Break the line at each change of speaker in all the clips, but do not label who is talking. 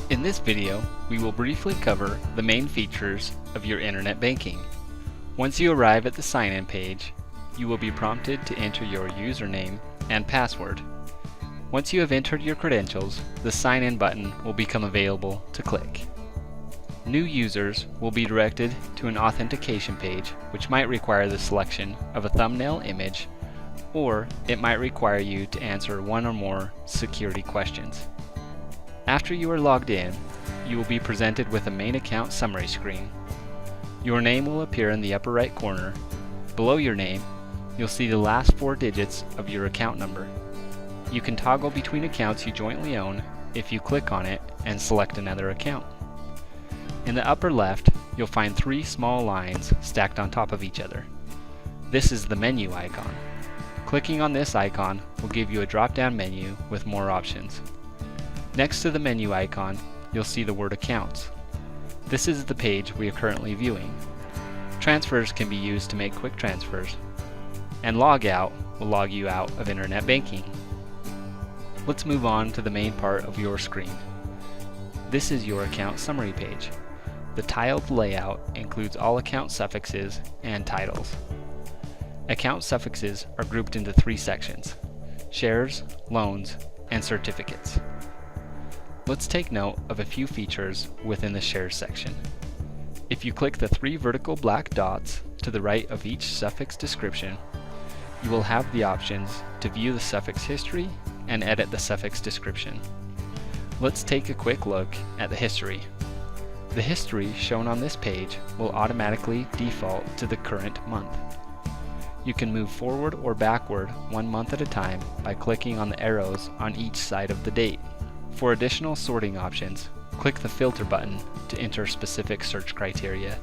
In this video, we will briefly cover the main features of your internet banking. Once you arrive at the sign-in page, you will be prompted to enter your username and password. Once you have entered your credentials, the sign-in button will become available to click. New users will be directed to an authentication page, which might require the selection of a thumbnail image, or it might require you to answer one or more security questions. After you are logged in, you will be presented with a main account summary screen. Your name will appear in the upper right corner. Below your name, you'll see the last 4 digits of your account number. You can toggle between accounts you jointly own if you click on it and select another account. In the upper left, you'll find 3 small lines stacked on top of each other. This is the menu icon. Clicking on this icon will give you a drop-down menu with more options. Next to the menu icon, you'll see the word Accounts. This is the page we are currently viewing. Transfers can be used to make quick transfers, and Log Out will log you out of internet banking. Let's move on to the main part of your screen. This is your account summary page. The tiled layout includes all account suffixes and titles. Account suffixes are grouped into 3 sections: shares, loans, and certificates. Let's take note of a few features within the shares section. If you click the 3 vertical black dots to the right of each suffix description, you will have the options to view the suffix history and edit the suffix description. Let's take a quick look at the history. The history shown on this page will automatically default to the current month. You can move forward or backward 1 month at a time by clicking on the arrows on each side of the date. For additional sorting options, click the filter button to enter specific search criteria.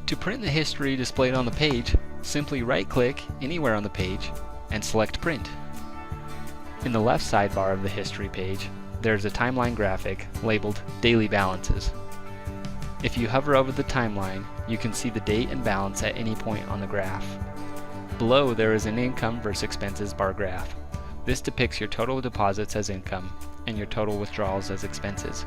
To print the history displayed on the page, simply right-click anywhere on the page and select Print. In the left sidebar of the history page, there is a timeline graphic labeled Daily Balances. If you hover over the timeline, you can see the date and balance at any point on the graph. Below, there is an Income versus Expenses bar graph. This depicts your total deposits as income and your total withdrawals as expenses.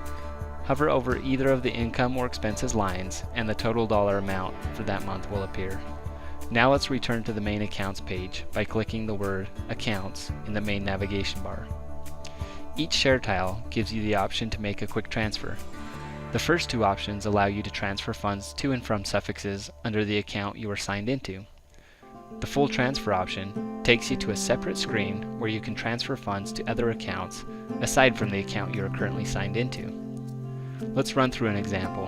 Hover over either of the income or expenses lines and the total dollar amount for that month will appear. Now let's return to the main accounts page by clicking the word Accounts in the main navigation bar. Each share tile gives you the option to make a quick transfer. The first 2 options allow you to transfer funds to and from suffixes under the account you are signed into. The full transfer option takes you to a separate screen where you can transfer funds to other accounts aside from the account you are currently signed into. Let's run through an example.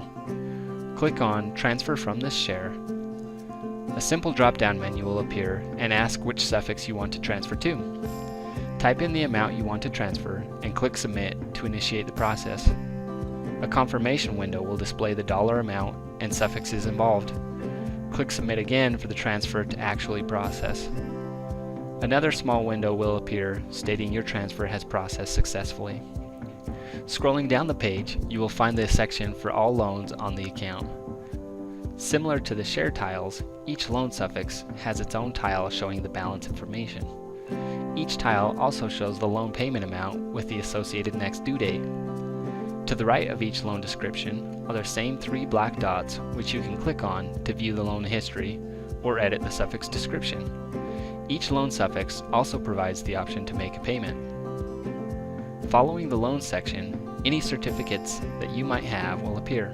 Click on Transfer from this share. A simple drop-down menu will appear and ask which suffix you want to transfer to. Type in the amount you want to transfer and click Submit to initiate the process. A confirmation window will display the dollar amount and suffixes involved. Click Submit again for the transfer to actually process. Another small window will appear stating your transfer has processed successfully. Scrolling down the page, you will find the section for all loans on the account. Similar to the share tiles, each loan suffix has its own tile showing the balance information. Each tile also shows the loan payment amount with the associated next due date. To the right of each loan description are the same 3 black dots which you can click on to view the loan history or edit the suffix description. Each loan suffix also provides the option to make a payment. Following the loan section, any certificates that you might have will appear.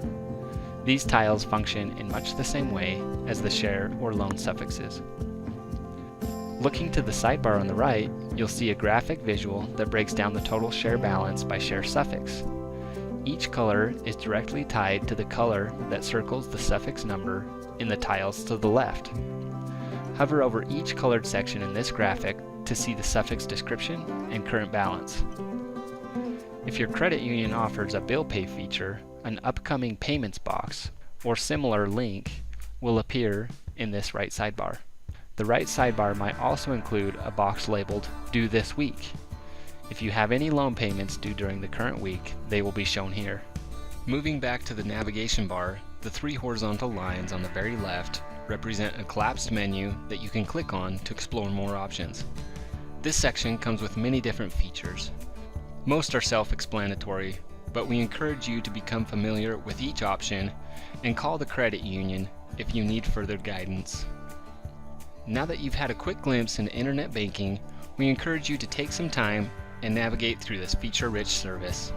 These tiles function in much the same way as the share or loan suffixes. Looking to the sidebar on the right, you'll see a graphic visual that breaks down the total share balance by share suffix. Each color is directly tied to the color that circles the suffix number in the tiles to the left. Hover over each colored section in this graphic to see the suffix description and current balance. If your credit union offers a bill pay feature, an upcoming payments box or similar link will appear in this right sidebar. The right sidebar might also include a box labeled Due This Week. If you have any loan payments due during the current week, they will be shown here. Moving back to the navigation bar, the 3 horizontal lines on the very left represent a collapsed menu that you can click on to explore more options. This section comes with many different features. Most are self-explanatory, but we encourage you to become familiar with each option and call the credit union if you need further guidance. Now that you've had a quick glimpse into internet banking, we encourage you to take some time and navigate through this feature-rich service.